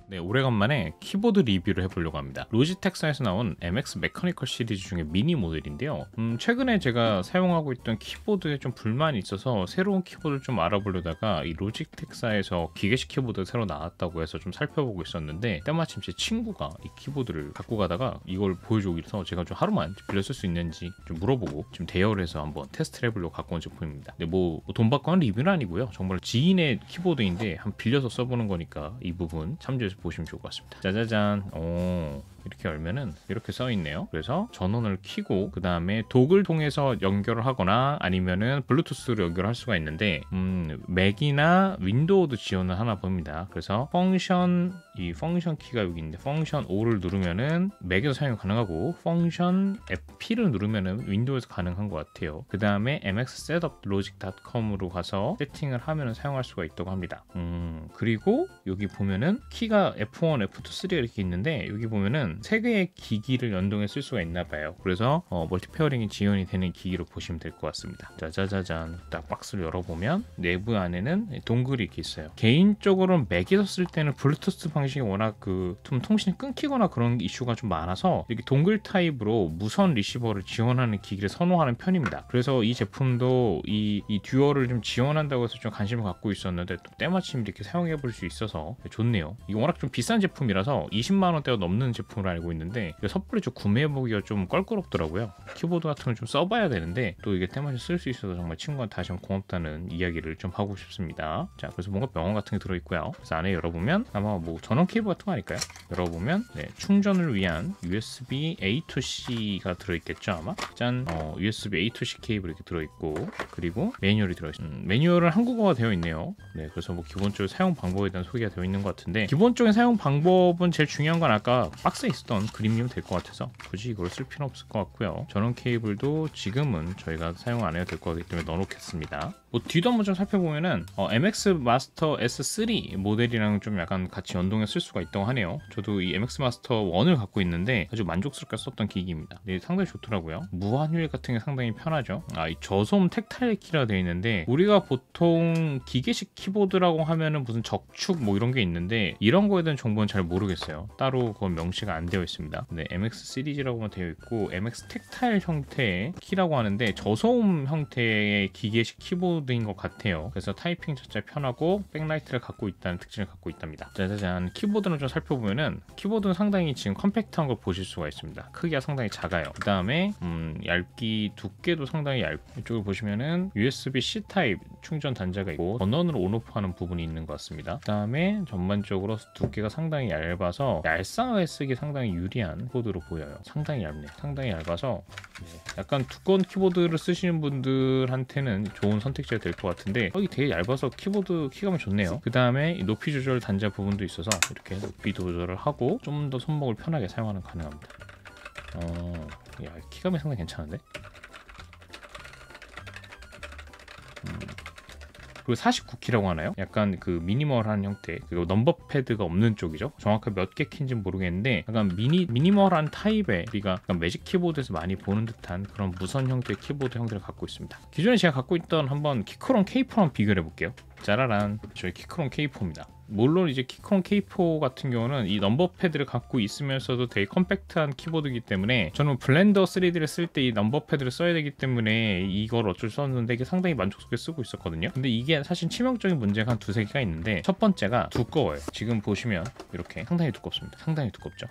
네, 오래간만에 키보드 리뷰를 해보려고 합니다. 로지텍사에서 나온 MX 메커니컬 시리즈 중에 미니 모델인데요. 최근에 제가 사용하고 있던 키보드에 좀 불만이 있어서 새로운 키보드를 좀 알아보려다가 이 로지텍사에서 기계식 키보드가 새로 나왔다고 해서 좀 살펴보고 있었는데, 때마침 제 친구가 이 키보드를 갖고 가다가 이걸 보여주고 있어서 제가 좀 하루만 빌려 쓸 수 있는지 좀 물어보고 지금 대여를 해서 한번 테스트를 해보려고 갖고 온 제품입니다. 근데 뭐 돈 받고 한 리뷰는 아니고요. 정말 지인의 키보드인데 한 빌려서 써보는 거니까 이 부분 참조해서 보시면 좋을 것 같습니다. 짜자잔. 이렇게 열면은 이렇게 써 있네요. 그래서 전원을 켜고 그 다음에 독을 통해서 연결을 하거나 아니면은 블루투스로 연결할 수가 있는데, 맥이나 윈도우도 지원을 하나 봅니다. 그래서 이 펑션 키가 여기 있는데 펑션 O를 누르면은 맥에서 사용 가능하고 펑션 P를 누르면은 윈도우에서 가능한 것 같아요. 그 다음에 mxsetuplogic.com으로 가서 세팅을 하면은 사용할 수가 있다고 합니다. 그리고 여기 보면은 키가 F1, F2, 3가 이렇게 있는데, 여기 보면은 3개의 기기를 연동해 쓸 수가 있나 봐요. 그래서 멀티페어링이 지원이 되는 기기로 보시면 될 것 같습니다. 짜자자잔. 딱 박스를 열어보면 내부 안에는 동글이 이렇게 있어요. 개인적으로는 맥에서 쓸 때는 블루투스 방식이 워낙 좀 통신이 끊기거나 그런 이슈가 좀 많아서 이렇게 동글 타입으로 무선 리시버를 지원하는 기기를 선호하는 편입니다. 그래서 이 제품도 이 듀얼을 좀 지원한다고 해서 좀 관심을 갖고 있었는데, 또 때마침 이렇게 사용해 볼 수 있어서 좋네요. 이게 워낙 좀 비싼 제품이라서 20만 원대가 넘는 제품으로 알고 있는데, 섣불리 좀 구매해보기가 좀 껄끄럽더라고요. 키보드 같은 걸 좀 써봐야 되는데 또 이게 때마침 쓸 수 있어서 정말 친구한테 다시 한번 고맙다는 이야기를 좀 하고 싶습니다. 자, 그래서 뭔가 병원 같은 게 들어있고요. 그래서 안에 열어보면 아마 뭐 전원 케이블 같은 거 아닐까요? 열어보면 충전을 위한 USB A to C가 들어있겠죠 아마. 짠. USB A to C 케이블 이렇게 들어있고, 그리고 매뉴얼이 들어있습니다. 매뉴얼은 한국어가 되어 있네요. 네, 그래서 뭐 기본적으로 사용 방법에 대한 소개가 되어 있는 것 같은데, 기본적인 사용 방법은 제일 중요한 건 아까 박스에 있었던 그림이면 될 것 같아서 굳이 이걸 쓸 필요는 없을 것 같고요. 전원 케이블도 지금은 저희가 사용 안 해도 될 것 같기 때문에 넣어놓겠습니다. 뭐 뒤도 한번 좀 살펴보면은 MX 마스터 S3 모델이랑 좀 약간 같이 연동해 쓸 수가 있다고 하네요. 저도 이 MX 마스터 1을 갖고 있는데 아주 만족스럽게 썼던 기기입니다. 네, 상당히 좋더라고요. 무한율 같은 게 상당히 편하죠. 이 저소음 텍타일 키라 되어 있는데, 우리가 보통 기계식 키보드라고 하면은 무슨 적축 뭐 이런 게 있는데 이런 거에 대한 정보는 잘 모르겠어요. 따로 그건 명시가 안 되어 있습니다. 네, MX 시리즈라고만 되어 있고 MX 텍타일 형태의 키라고 하는데 저소음 형태의 기계식 키보드인 것 같아요. 그래서 타이핑 자체 편하고 백라이트를 갖고 있다는 특징을 갖고 있답니다. 짜자잔. 키보드는 좀 살펴보면은 키보드는 상당히 지금 컴팩트한 걸 보실 수가 있습니다. 크기가 상당히 작아요. 그 다음에 얇기 두께도 상당히 얇고, 이쪽을 보시면은 USB-C 타입 충전 단자가 있고 전원으로 온오프하는 부분이 있는 것 같습니다. 그 다음에 전반적으로 두께가 상당히 얇아서 얄쌍하게 쓰기 상당히 유리한 키보드로 보여요. 상당히 얇네요. 상당히 얇아서 약간 두꺼운 키보드를 쓰시는 분들한테는 좋은 선택지가 될 것 같은데, 여기 되게 얇아서 키보드 키감이 좋네요. 그 다음에 높이 조절 단자 부분도 있어서 이렇게 높이 조절을 하고 좀 더 손목을 편하게 사용하는 가능합니다. 키감이 상당히 괜찮은데? 그리고 49키라고 하나요? 약간 그 미니멀한 형태, 그리고 넘버 패드가 없는 쪽이죠. 정확하게 몇 개 키인지는 모르겠는데 약간 미니멀한 타입의, 우리가 약간 매직 키보드에서 많이 보는 듯한 그런 무선 형태의 키보드 형태를 갖고 있습니다. 기존에 제가 갖고 있던 한번 키크론 K4랑 비교를 해볼게요. 짜라란. 저희 키크론 K4입니다. 물론 이제 키크론 K4 같은 경우는 이 넘버 패드를 갖고 있으면서도 되게 컴팩트한 키보드이기 때문에, 저는 블렌더 3D를 쓸 때 이 넘버 패드를 써야 되기 때문에 이걸 어쩔 수 없는데 이게 상당히 만족스럽게 쓰고 있었거든요. 근데 이게 사실 치명적인 문제가 한 두세 개가 있는데, 첫 번째가 두꺼워요. 지금 보시면 이렇게 상당히 두껍습니다. 상당히 두껍죠.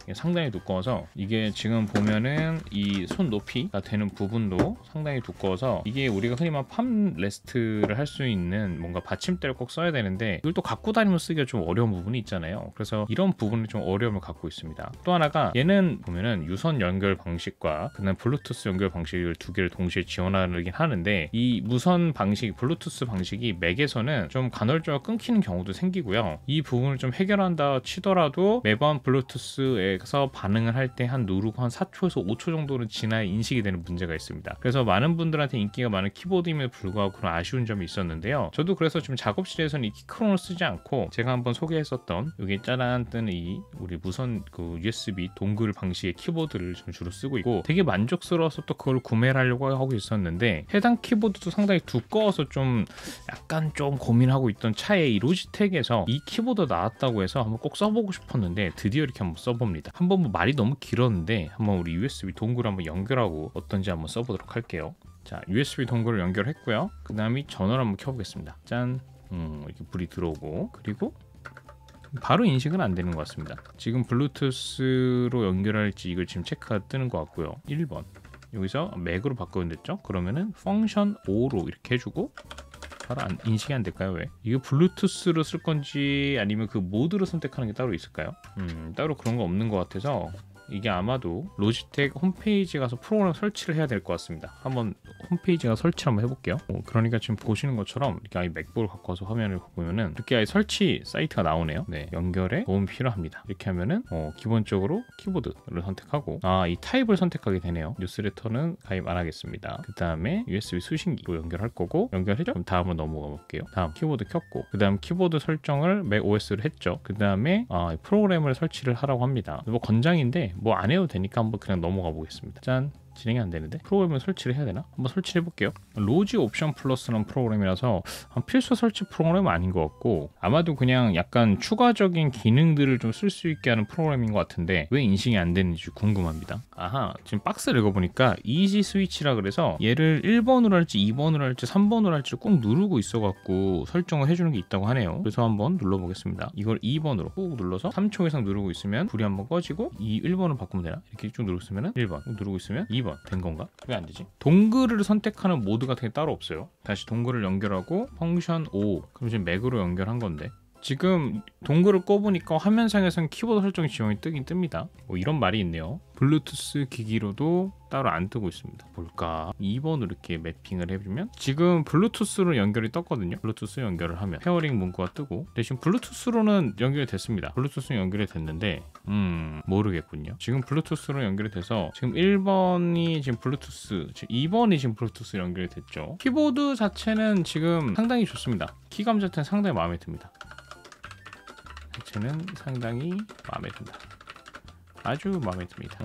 이게 상당히 두꺼워서, 이게 지금 보면은 이 손 높이가 되는 부분도 상당히 두꺼워서, 이게 우리가 흔히 말하는 팜 레스트를 할 수 있는 뭔가 받침대를 꼭 써야 되는데 이걸 또 갖고 다니면서 쓰기가 좀 어려운 부분이 있잖아요. 그래서 이런 부분이 좀 어려움을 갖고 있습니다. 또 하나가, 얘는 보면은 유선 연결 방식과 그다음 블루투스 연결 방식을 두 개를 동시에 지원하긴 하는데, 이 무선 방식, 블루투스 방식이 맥에서는 좀 간헐적으로 끊기는 경우도 생기고요. 이 부분을 좀 해결한다 치더라도 매번 블루투스에서 반응을 할 때 한 누르고 한 4초에서 5초 정도는 지나야 인식이 되는 문제가 있습니다. 그래서 많은 분들한테 인기가 많은 키보드임에도 불구하고 그런 아쉬운 점이 있었는데요. 저도 그래서 지금 작업실에서는 이 키크론을 쓰지 않고 제가 한번 소개했었던 여기 짜란 뜨는 이 우리 무선 그 USB 동글 방식의 키보드를 좀 주로 쓰고 있고 되게 만족스러워서 또 그걸 구매를 하려고 하고 있었는데 해당 키보드도 상당히 두꺼워서 좀 약간 좀 고민하고 있던 차에 이 로지텍에서 이 키보드 나왔다고 해서 한번 꼭 써보고 싶었는데 드디어 이렇게 한번 써봅니다. 한번 뭐 말이 너무 길었는데 한번 우리 USB 동글 한번 연결하고 어떤지 한번 써보도록 할게요. 자, USB 동글을 연결했고요. 그 다음에 전원을 한번 켜보겠습니다. 짠. 이렇게 불이 들어오고 그리고 바로 인식은 안 되는 것 같습니다. 지금 블루투스로 연결할지 이걸 지금 체크가 뜨는 것 같고요. 1번 여기서 맥으로 바꿔야됐죠? 그러면은 펑션 5로 이렇게 해주고 바로 인식이 안 될까요? 왜? 이거 블루투스로 쓸 건지 아니면 그 모드로 선택하는 게 따로 있을까요? 따로 그런 거 없는 것 같아서 이게 아마도 로지텍 홈페이지에 가서 프로그램 설치를 해야 될 것 같습니다. 한번 홈페이지에 가서 설치 한번 해볼게요. 그러니까 지금 보시는 것처럼 이렇게 아예 맥북을 갖고 와서 화면을 보면은 이렇게 아예 설치 사이트가 나오네요. 네, 연결에 도움이 필요합니다. 이렇게 하면은 기본적으로 키보드를 선택하고 이 타입을 선택하게 되네요. 뉴스레터는 가입 안 하겠습니다. 그 다음에 USB 수신기로 연결할 거고 연결했죠? 그럼 다음으로 넘어가 볼게요. 다음 키보드 켰고 그 다음 키보드 설정을 맥 OS를 했죠. 그 다음에 프로그램을 설치를 하라고 합니다. 뭐 건장인데 뭐 안 해도 되니까 한번 그냥 넘어가 보겠습니다. 짠. 진행이 안 되는데 프로그램을 설치를 해야 되나? 한번 설치해 볼게요. 로지 옵션 플러스는 프로그램이라서 필수 설치 프로그램은 아닌 것 같고 아마도 그냥 약간 추가적인 기능들을 좀 쓸 수 있게 하는 프로그램인 것 같은데 왜 인식이 안 되는지 궁금합니다. 아하, 지금 박스를 읽어보니까 이지 스위치라 그래서 얘를 1번으로 할지 2번으로 할지 3번으로 할지 꾹 누르고 있어갖고 설정을 해주는 게 있다고 하네요. 그래서 한번 눌러보겠습니다. 이걸 2번으로 꾹 눌러서 3초 이상 누르고 있으면 불이 한번 꺼지고 1번으로 바꾸면 되나? 이렇게 쭉 누르고 있으면 1번 누르고 있으면 2번 된 건가? 왜 안 되지? 동글을 선택하는 모드 같은 게 따로 없어요. 다시 동글을 연결하고 펑션 5 그럼 지금 맥으로 연결한 건데 지금 동글을 꼽으니까 화면상에서는 키보드 설정 지원이 뜨긴 뜹니다. 뭐 이런 말이 있네요. 블루투스 기기로도 따로 안 뜨고 있습니다. 볼까? 2번으로 이렇게 매핑을 해주면 지금 블루투스로 연결이 떴거든요. 블루투스 연결을 하면 페어링 문구가 뜨고 대신 블루투스로는 연결이 됐습니다. 블루투스로 연결이 됐는데 모르겠군요. 지금 블루투스로 연결이 돼서 지금 1번이 지금 블루투스 2번이 지금 블루투스 연결이 됐죠. 키보드 자체는 지금 상당히 좋습니다. 키감 자체는 상당히 마음에 듭니다. 자체는 상당히 마음에 든다. 아주 마음에 듭니다.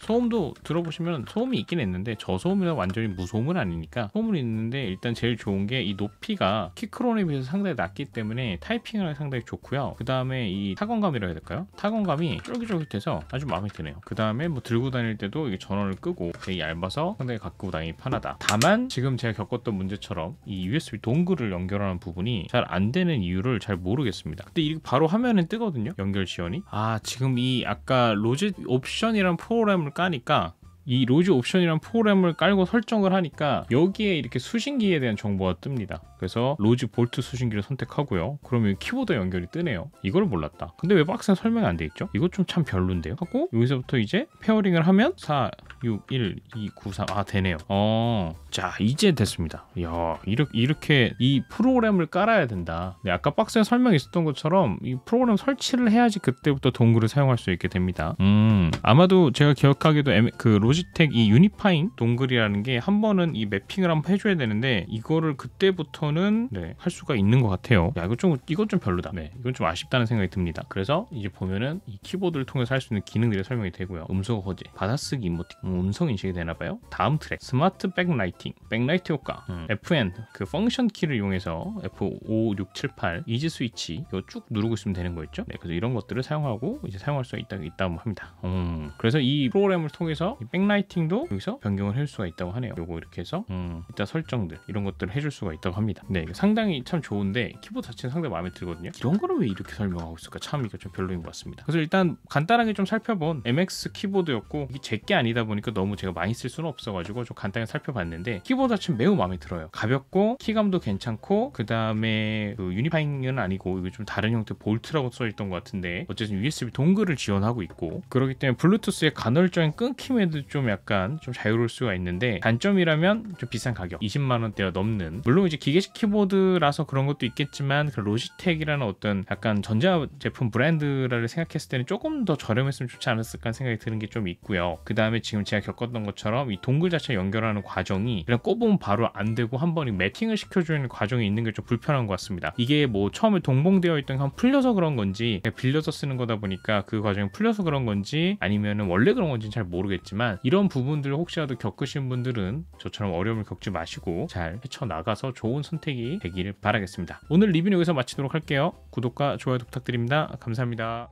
소음도 들어보시면 소음이 있긴 했는데 저소음이라 완전히 무소음은 아니니까 소음은 있는데 일단 제일 좋은 게 이 높이가 키크론에 비해서 상당히 낮기 때문에 타이핑을 하기 상당히 좋고요. 그 다음에 이 타건감이라 해야 될까요? 타건감이 쫄깃쫄깃해서 아주 마음에 드네요. 그 다음에 뭐 들고 다닐 때도 이게 전원을 끄고 되게 얇아서 상당히 갖고 다니기 편하다. 다만 지금 제가 겪었던 문제처럼 이 USB 동글을 연결하는 부분이 잘 안 되는 이유를 잘 모르겠습니다. 근데 이게 바로 화면에 뜨거든요. 연결 지원이. 지금 이 아까 로지 옵션이라는 프로그램을 까니까 이 로지 옵션이라는 프로그램을 깔고 설정을 하니까 여기에 이렇게 수신기에 대한 정보가 뜹니다. 그래서 로지 볼트 수신기를 선택하고요. 그러면 키보드 연결이 뜨네요. 이걸 몰랐다. 근데 왜 박스에 설명이 안 돼 있죠? 이거 좀 참 별론데요. 하고 여기서부터 이제 페어링을 하면 4, 6, 1, 2, 9, 3 되네요. 자 이제 됐습니다. 이야 이렇게 이 프로그램을 깔아야 된다. 네, 아까 박스에 설명이 있었던 것처럼 이 프로그램 설치를 해야지 그때부터 동글을 사용할 수 있게 됩니다. 아마도 제가 기억하기도 그 로지텍 이 유니파잉 동글이라는 게 한 번은 이 매핑을 한번 해줘야 되는데 이거를 그때부터는 할 수가 있는 것 같아요. 야 이건 좀 별로다. 네, 이건 좀 아쉽다는 생각이 듭니다. 그래서 이제 보면은 이 키보드를 통해서 할 수 있는 기능들이 설명이 되고요. 음소 허재, 받아쓰기 이모티콘, 음성 인식이 되나봐요. 다음 트랙, 스마트 백라이팅, 백라이트 효과, FN 그 펑션 키를 이용해서 F5, 6, 7, 8 이지 스위치 이거 쭉 누르고 있으면 되는 거 있죠. 네, 그래서 이런 것들을 사용하고 이제 사용할 수 있다고 합니다. 그래서 이 프로그램을 통해서 이 백라이팅도 여기서 변경을 할 수가 있다고 하네요. 요거 이렇게 해서 이따 설정들 이런 것들을 해줄 수가 있다고 합니다. 네, 상당히 참 좋은데 키보드 자체는 상당히 마음에 들거든요. 이런 거를 왜 이렇게 설명하고 있을까? 참 이거 좀 별로인 것 같습니다. 그래서 일단 간단하게 좀 살펴본 MX 키보드였고 이게 제게 아니다 보니까 너무 제가 많이 쓸 수는 없어가지고 좀 간단히 살펴봤는데 키보드 자체는 매우 마음에 들어요. 가볍고 키감도 괜찮고 그 다음에 그 유니파잉은 아니고 이거 좀 다른 형태 볼트라고 써있던 것 같은데 어쨌든 USB 동글을 지원하고 있고 그렇기 때문에 블루투스의 간헐적인 끊김에도 좀 약간 좀 자유로울 수가 있는데, 단점이라면 좀 비싼 가격, 20만 원대가 넘는, 물론 이제 기계식 키보드라서 그런 것도 있겠지만 그 로지텍이라는 어떤 약간 전자 제품 브랜드를 생각했을 때는 조금 더 저렴했으면 좋지 않았을까 하는 생각이 드는 게 좀 있고요. 그 다음에 지금 제가 겪었던 것처럼 이 동글 자체 연결하는 과정이 그냥 꼽으면 바로 안 되고 한 번에 매팅을 시켜주는 과정이 있는 게 좀 불편한 것 같습니다. 이게 뭐 처음에 동봉되어 있던 게 풀려서 그런 건지, 빌려서 쓰는 거다 보니까 그 과정이 풀려서 그런 건지, 아니면은 원래 그런 건지는 잘 모르겠지만, 이런 부분들을 혹시라도 겪으신 분들은 저처럼 어려움을 겪지 마시고 잘 헤쳐나가서 좋은 선택이 되기를 바라겠습니다. 오늘 리뷰는 여기서 마치도록 할게요. 구독과 좋아요 부탁드립니다. 감사합니다.